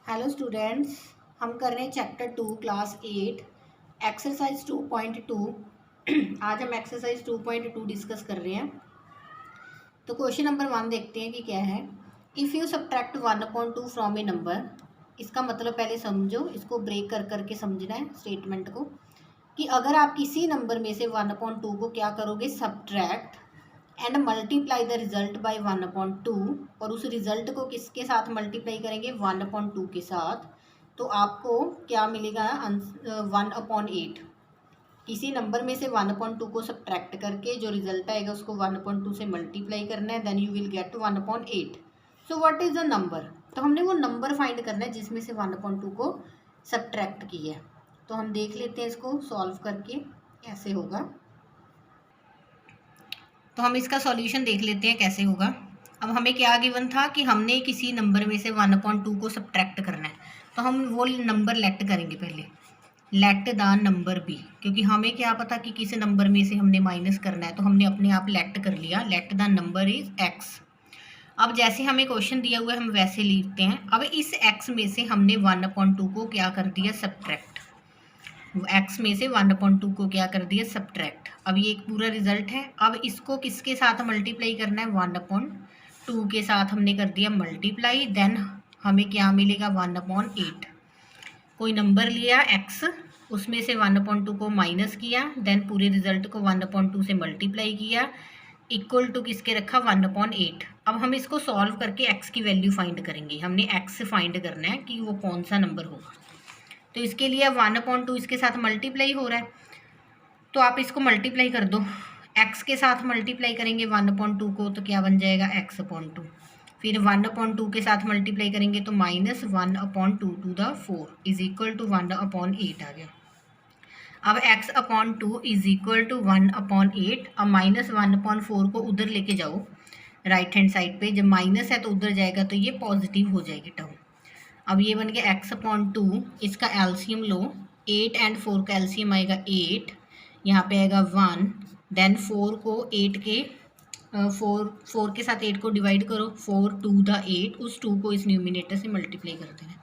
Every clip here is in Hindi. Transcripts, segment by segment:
हेलो स्टूडेंट्स, हम कर रहे हैं चैप्टर 2 क्लास 8 एक्सरसाइज 2.2। आज हम एक्सरसाइज 2.2 डिस्कस कर रहे हैं। तो क्वेश्चन नंबर 1 देखते हैं कि क्या है। If you subtract 1/2 from A number, इसका मतलब पहले समझो, इसको ब्रेक कर करके समझना है स्टेटमेंट को, कि अगर आप किसी नंबर में से 1/2 को क्या करोगे, subtract and multiply the result by 1/2, और उस रिजल्ट को किसके साथ मल्टीप्लाई करेंगे, 1/2 के साथ, तो आपको क्या मिलेगा, 1/8। किसी नंबर में से 1/2 को सब्ट्रैक्ट करके जो रिजल्ट आएगा उसको 1/2 से मल्टीप्लाई करना है, then you will get 1/8। So what is the number. तो हमने वो नंबर फाइंड करना है जिसमें से 1/2 को सब्ट्रैक्ट किया है। तो हम देख लेते हैं इसको सॉल्व करके कैसे होगा। तो हम इसका सॉल्यूशन देख लेते हैं कैसे होगा। अब हमें क्या गिवन था कि हमने किसी नंबर में से 1/2 को सब्ट्रैक्ट करना है, तो हम वो नंबर लेट करेंगे पहले, लेट द नंबर बी, क्योंकि हमें क्या पता कि किस नंबर में से हमने माइनस करना है, तो हमने अपने आप लेट कर लिया, let the number is x. अब जैसे हमें क्वेश्चन दिया हुआ है हम वैसे लिखते हैं। अब इस एक्स में से हमने 1/2 को क्या कर दिया, सब्ट्रैक्ट। एक्स में से 1/2 को क्या कर दिया, सब्ट्रैक्ट। अब ये एक पूरा रिजल्ट है। अब इसको किसके साथ मल्टीप्लाई करना है, 1/2 के साथ हमने कर दिया मल्टीप्लाई, देन हमें क्या मिलेगा, 1/8। कोई नंबर लिया एक्स, उसमें से 1/2 को माइनस किया, देन पूरे रिजल्ट को 1/2 से मल्टीप्लाई किया, इक्वल टू किसके रखा, 1/8। अब हम इसको सॉल्व करके एक्स की वैल्यू फाइंड करेंगे। हमने एक्स फाइंड करना है कि वो कौन सा नंबर होगा। तो इसके लिए 1/2 इसके साथ मल्टीप्लाई हो रहा है, तो आप इसको मल्टीप्लाई कर दो। एक्स के साथ मल्टीप्लाई करेंगे 1/2 को, तो क्या बन जाएगा, x/2। फिर 1/2 के साथ मल्टीप्लाई करेंगे तो -1/2 to the 4 is equal to 1/8 आ गया। अब x/2 इज इक्वल टू 1/8। अब -1/4 को उधर लेके जाओ राइट हैंड साइड पे, जब माइनस है तो उधर जाएगा तो ये पॉजिटिव हो जाएगी टर्म। अब ये बन गया x/2, इसका एलसीएम लो, 8 एंड 4 का एलसीएम आएगा 8, यहाँ पे आएगा 1, देन 4 को 8 के 4 के साथ 8 को डिवाइड करो, 4 टू द 8, उस 2 को इस न्यूमिनेटर से मल्टीप्लाई करते हैं,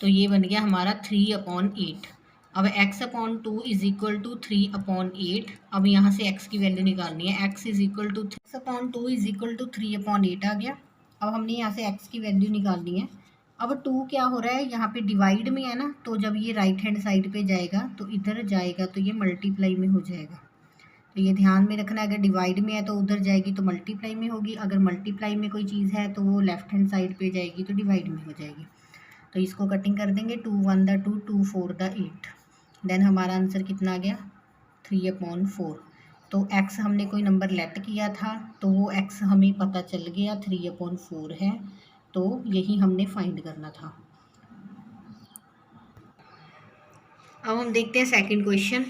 तो ये बन गया हमारा 3/8। अब x/2 इज इक्वल टू 3/8। अब यहाँ से x की वैल्यू निकालनी है, x is equal to x/2 is equal to 3/8 आ गया। अब हमने यहाँ से x की वैल्यू निकालनी है। अब 2 क्या हो रहा है, यहाँ पे डिवाइड में है ना, तो जब ये राइट हैंड साइड पे जाएगा तो इधर जाएगा तो ये मल्टीप्लाई में हो जाएगा। तो ये ध्यान में रखना है, अगर डिवाइड में है तो उधर जाएगी तो मल्टीप्लाई में होगी, अगर मल्टीप्लाई में कोई चीज़ है तो वो लेफ्ट हैंड साइड पे जाएगी तो डिवाइड में हो जाएगी। तो इसको कटिंग कर देंगे, 2 1 द 2, 2 4 द 8, देन हमारा आंसर कितना आ गया, 3/4। तो x हमने कोई नंबर लेट किया था तो वो x हमें पता चल गया 3/4 है, तो यही हमने फाइंड करना था। अब हम देखते हैं सेकंड क्वेश्चन।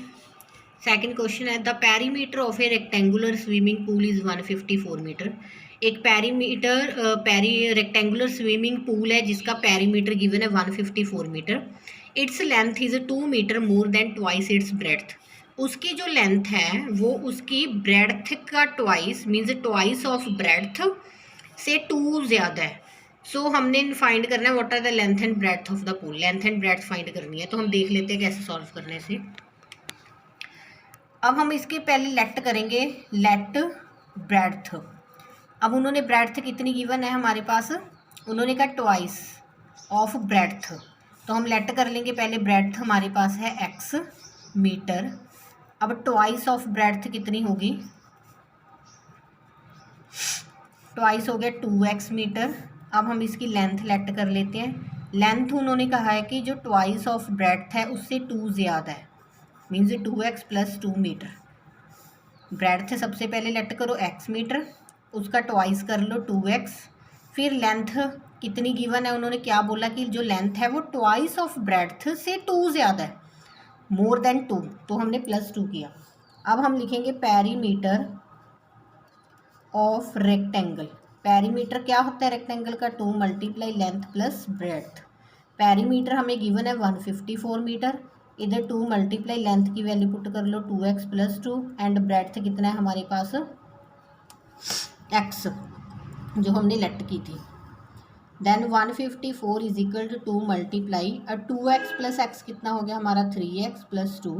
सेकंड क्वेश्चन है, the perimeter of a rectangular swimming pool is 154 metre. एक रेक्टेंगुलर स्विमिंग पूल है जिसका पेरीमीटर गिवन है 154 metre. Its length is 2 metre more than twice its breadth. उसकी जो लेंथ है वो उसकी ब्रेड्थ का twice, means twice of breadth से 2 ज़्यादा है। सो हमने फाइंड करना है what are the length and breadth of the pool. Length and breadth find करनी है, तो हम देख लेते हैं कैसे सॉल्व करने से। अब हम इसके पहले लेट करेंगे, लेट ब्रेड्थ। अब उन्होंने ब्रेड्थ कितनी गिवन है हमारे पास, उन्होंने कहा ट्वाइस ऑफ ब्रेड्थ, तो हम लेट कर लेंगे पहले। ब्रेड्थ हमारे पास है x मीटर। अब ट्वाइस ऑफ ब्रेड्थ कितनी होगी, ट्वाइस हो गया 2x मीटर। अब हम इसकी लेंथ लेट कर लेते हैं। लेंथ उन्होंने कहा है कि जो ट्वाइस ऑफ ब्रेड्थ है उससे 2 ज़्यादा है, मीन्स 2x + 2 मीटर। ब्रेड्थ सबसे पहले लेट करो x मीटर, उसका ट्वाइस कर लो 2x, फिर लेंथ कितनी गिवन है, उन्होंने क्या बोला कि जो लेंथ है वो ट्वाइस ऑफ ब्रेड्थ से 2 ज़्यादा है, मोर देन 2, तो हमने +2 किया। अब हम लिखेंगे पेरीमीटर ऑफ रेक्टेंगल। पेरीमीटर क्या होता है रेक्टेंगल का, 2 multiply length plus breadth. Perimeter हमें गिवन है 154 मीटर, इधर 2 मल्टीप्लाई लेंथ की वैल्यू पुट कर लो 2x + 2, एंड ब्रेड्थ कितना है हमारे पास, x, जो हमने लेट की थी। Then 154 is equal to 2 multiply 2x plus x कितना हो गया हमारा 3x प्लस 2।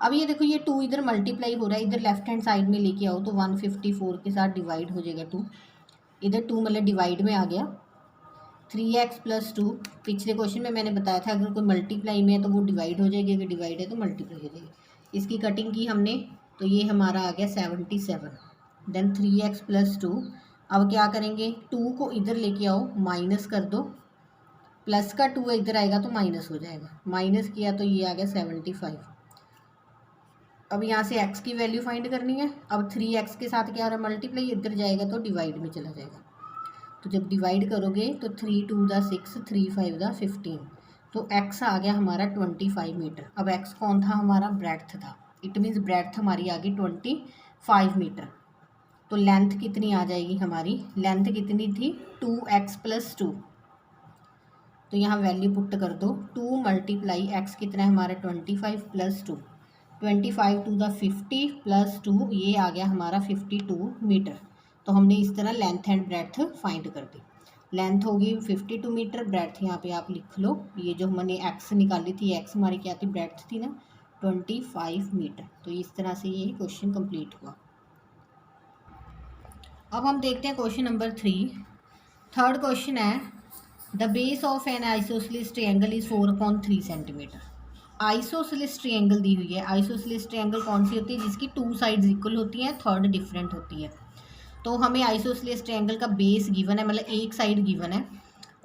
अब ये देखो ये 2 इधर मल्टीप्लाई हो रहा है, इधर लेफ्ट हैंड साइड में लेके आओ तो 154 के साथ डिवाइड हो जाएगा 2, इधर 2 मतलब डिवाइड में आ गया। 3x प्लस 2 पिछले क्वेश्चन में मैंने बताया था अगर कोई मल्टीप्लाई में है तो वो डिवाइड हो जाएगी, अगर डिवाइड है तो मल्टीप्लाई हो जाएगी। इसकी कटिंग की हमने तो ये हमारा आ गया 77। देन 3x प्लस 2, अब क्या करेंगे 2 को इधर लेके आओ माइनस कर दो, प्लस का 2 इधर आएगा तो माइनस हो जाएगा, माइनस किया तो ये आ गया 75। अब यहाँ से x की वैल्यू फाइंड करनी है। अब 3x के साथ क्या हो रहा है मल्टीप्लाई, इधर जाएगा तो डिवाइड में चला जाएगा, तो जब डिवाइड करोगे तो 3 2 दा 6, 3 5 दा 15, तो x आ गया हमारा 25 मीटर। अब x कौन था हमारा, ब्रेड्थ था, इट मीन्स ब्रेड्थ हमारी आ गई 25 मीटर। तो लेंथ कितनी आ जाएगी हमारी, लेंथ कितनी थी 2x प्लस 2, तो यहाँ वैल्यू पुट कर दो 2 मल्टीप्लाई x कितना है हमारा 25 प्लस 2, 25 टू द 50 प्लस 2, ये आ गया हमारा 52 मीटर। तो हमने इस तरह लेंथ एंड ब्रेड्थ फाइंड कर दी। लेंथ होगी 52 मीटर, ब्रेड्थ यहाँ पे आप लिख लो, ये जो हमने x निकाली थी, x हमारी क्या थी ब्रेड्थ थी ना 25 मीटर। तो इस तरह से ये क्वेश्चन कंप्लीट हुआ। अब हम देखते हैं क्वेश्चन नंबर 3। थर्ड क्वेश्चन है the base of an isosceles triangle is 4/3 centimetre. Isosceles triangle दी हुई है। आइसोसेलेस ट्रायंगल कौन सी होती है, जिसकी 2 साइड्स इक्वल होती हैं, थर्ड डिफरेंट होती है। तो हमें आइसोसेलेस ट्रायंगल का बेस गिवन है, मतलब एक साइड गिवन है,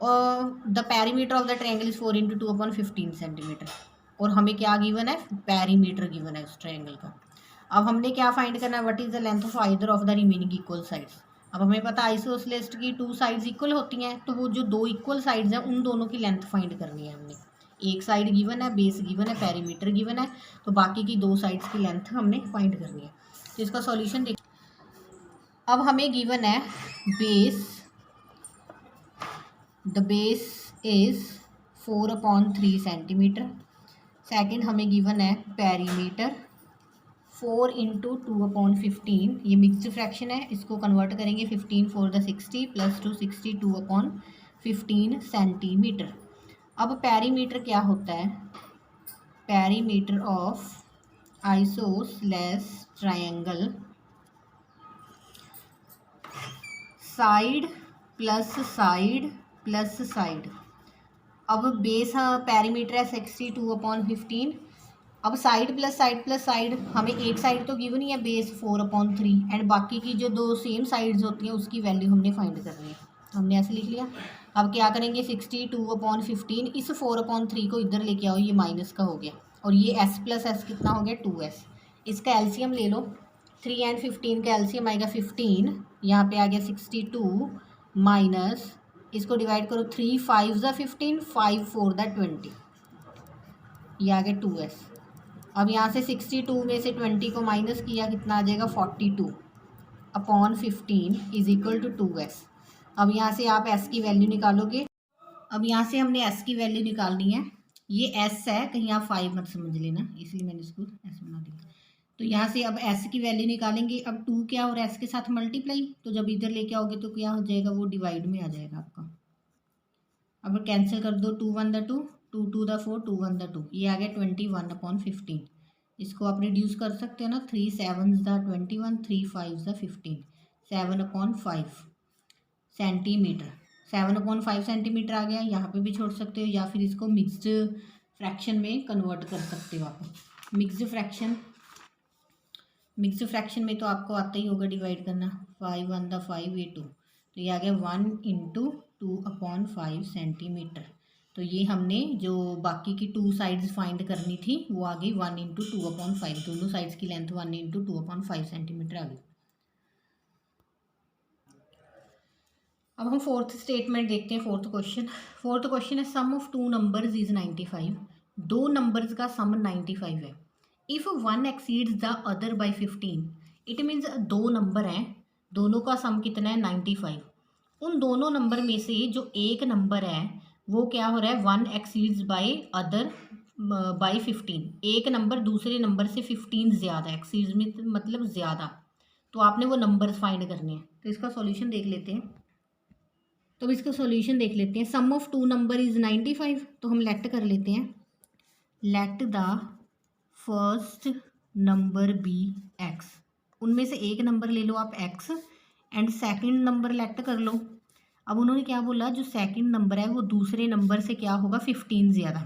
और the perimeter of the triangle is 4 × 2/15 centimetre. और हमें क्या गिवन है, पेरीमीटर गिवन है उस ट्रायंगल का। अब हमने क्या फाइंड करना है, what is the length of either of the remaining equal sides. अब हमें पता है आइसोसेलेस की 2 साइड्स इक्वल होती हैं, तो वो जो 2 इक्वल साइड्स हैं उन दोनों की लेंथ फाइंड करनी है हमने। एक साइड गिवन है, बेस गिवन है, पेरीमीटर गिवन है, तो बाकी की 2 साइड्स की लेंथ हमने फाइंड करनी है। तो इसका सॉल्यूशन देख, अब हमें गिवन है base, the base is 4/3 centimetre. Second हमें गिवन है पेरीमीटर 4 × 2/15, ये मिक्स्ड फ्रैक्शन है, इसको कन्वर्ट करेंगे 15 4 द 60 प्लस 2 62/15 सेंटीमीटर। अब पेरीमीटर क्या होता है, perimeter of isosceles triangle side plus side plus side. अब बेस पेरीमीटर है 62/15, अब साइड प्लस साइड हमें एक साइड तो गिवन ही है बेस 4/3, एंड बाकी की जो 2 सेम साइड्स होती हैं उसकी वैल्यू हमने फाइंड करनी है, हमने ऐसे लिख लिया। अब क्या करेंगे 62/15, इस 4/3 को इधर लेके आओ, ये माइनस का हो गया, और ये s प्लस एस कितना हो गया 2s। इसका एलसीएम ले लो, 3 एंड 15 का एलसीएम आएगा 15, यहाँ पे आ गया 62 माइनस, इसको डिवाइड करो 3 5 ज़ा 15, 5 4 ज़ा 20, ये आ गया 2s। अब यहाँ से 62 में से 20 को माइनस किया, कितना आ जाएगा 42/15 इज इक्वल टू 2s। अब यहाँ से आप s की वैल्यू निकालोगे, अब यहाँ से हमने s की वैल्यू निकालनी है, ये s है, कहीं आप 5 मत समझ लेना, इसलिए मैंने इसको s बना दिया। तो यहाँ से अब s की वैल्यू निकालेंगे। अब 2 क्या हो रहा है s के साथ मल्टीप्लाई, तो जब इधर लेके आओगे तो क्या हो जाएगा, वो डिवाइड में आ जाएगा आपका। अब कैंसिल कर दो, 2 1 द 2, 2 2 द 4, 2 1 द 2, ये आ गया 21/15। इसको आप रिड्यूस कर सकते हो ना, 3 7 द 21, 3 5 द 15, 7/5 सेंटीमीटर, 7/5 सेंटीमीटर आ गया। यहाँ पे भी छोड़ सकते हो, या फिर इसको मिक्स्ड फ्रैक्शन में कन्वर्ट कर सकते हो आप। मिक्स्ड फ्रैक्शन में तो आपको आता ही होगा डिवाइड करना, 5 1 द 5, ये 2, तो ये आ गया 1 × 2/5 सेंटीमीटर। तो ये हमने जो बाकी की 2 साइड्स फाइंड करनी थी वो आ गई 1 × 2/5, दोनों साइड्स की लेंथ 1 × 2/5 सेंटीमीटर आ गई। अब हम फोर्थ स्टेटमेंट देखते हैं, फोर्थ क्वेश्चन है सम ऑफ 2 नंबर्स इज 95। 2 नंबर्स का सम 95 है। If 1 exceeds the other by 15, it means 2 number हैं, दोनों का सम कितना है 95। उन दोनों नंबर में से जो एक नंबर है वो क्या हो रहा है, 1 एक्सीड्स बाय अदर बाय 15, एक नंबर दूसरे नंबर से 15 ज़्यादा, एक्सीड्स में मतलब ज़्यादा, तो आपने वो नंबर्स फाइंड करने हैं। तो इसका सॉल्यूशन देख लेते हैं। तो अब इसका सॉल्यूशन देख लेते हैं। Sum of two number is 95, तो हम लेट कर लेते हैं, let the first number be x. उनमें से एक नंबर ले लो आप x and second number let कर लो। अब उन्होंने क्या बोला, जो सेकंड नंबर है वो दूसरे नंबर से क्या होगा 15 ज़्यादा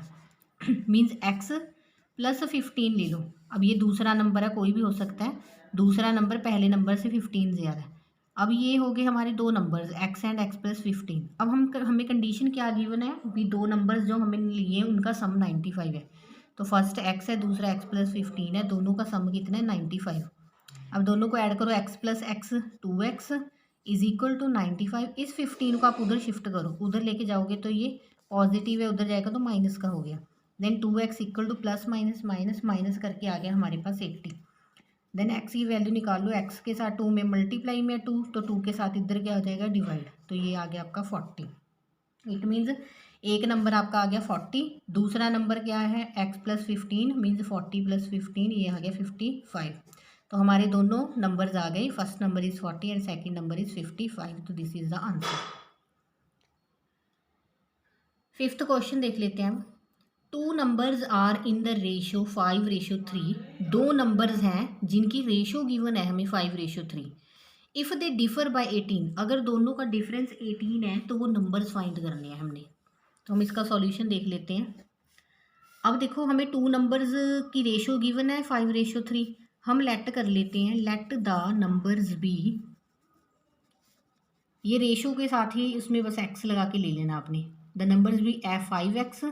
मीन्स एक्स प्लस 15 ले लो। अब ये दूसरा नंबर है, कोई भी हो सकता है, दूसरा नंबर पहले नंबर से 15 ज़्यादा है। अब ये हो गए हमारे दो numbers x and x plus 15। अब हमें कंडीशन क्या गिवन है भी, दो नंबर्स जो हमें लिए हैं उनका सम 95 है। तो फर्स्ट एक्स है, दूसरा एक्स प्लस 15 है, दोनों का सम कितना है 95। अब दोनों को ऐड करो, x plus x 2x is equal to 95। इस 15 को आप उधर शिफ्ट करो, उधर लेके जाओगे तो ये पॉजिटिव है, उधर जाएगा तो माइनस का हो गया। Then 2x equal to plus minus minus minus करके आ गया हमारे पास 80। देन x की वैल्यू निकाल लो, x के साथ 2 में मल्टीप्लाई में 2, तो 2 के साथ इधर क्या हो जाएगा डिवाइड, तो ये आ गया आपका 40। इट मीन्स एक नंबर आपका आ गया 40, दूसरा नंबर क्या है x प्लस 15 मीन्स 40 प्लस 15, ये आ गया 55। तो हमारे दोनों नंबर्स आ गए, first number is 40 and second number is 55। तो this is the answer. Fifth question देख लेते हैं हम। Two numbers are in the ratio 5:3। दो नंबर्स हैं जिनकी रेशो गिवन है हमें 5:3। इफ़ दे डिफर बाय 18, अगर दोनों का डिफरेंस 18 है तो वो नंबर्स फाइंड करने हैं हमने। तो हम इसका सॉल्यूशन देख लेते हैं। अब देखो हमें टू नंबर्स की रेशो गिवन है 5:3। हम लेट कर लेते हैं, लेट द नंबर्स बी, ये रेशो के साथ ही उसमें बस एक्स लगा के ले लेना आपने। The numbers be 5x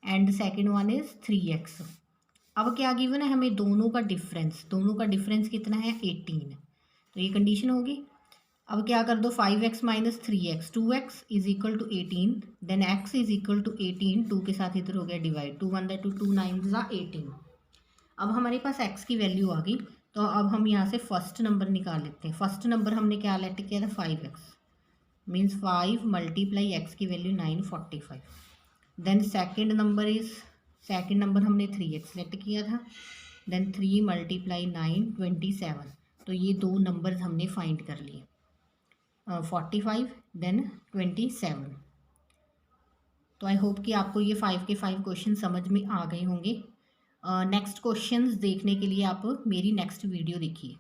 and second one is 3x। अब क्या गिवन है हमें, दोनों का डिफरेंस कितना है 18। तो ये कंडीशन होगी। अब क्या कर दो, 5x minus 3x 2x is equal to 18। देन x इज इक्वल टू 18, 2 के साथ इधर हो गया डिवाइड, 2 1 2 2 9 18। अब हमारे पास x की वैल्यू आ गई, तो अब हम यहाँ से फर्स्ट नंबर निकाल लेते हैं। फर्स्ट नंबर हमने क्या लेट किया था 5x, मीन्स 5 मल्टीप्लाई x की वैल्यू 945। देन सेकेंड नंबर हमने 3x लेट किया था, देन 3 मल्टीप्लाई 9 27। तो ये दो नंबर्स हमने फाइंड कर लिए, 45 देन 27। तो आई होप कि आपको ये 5 के 5 क्वेश्चन समझ में आ गए होंगे। नेक्स्ट क्वेश्चंस देखने के लिए आप मेरी नेक्स्ट वीडियो देखिए।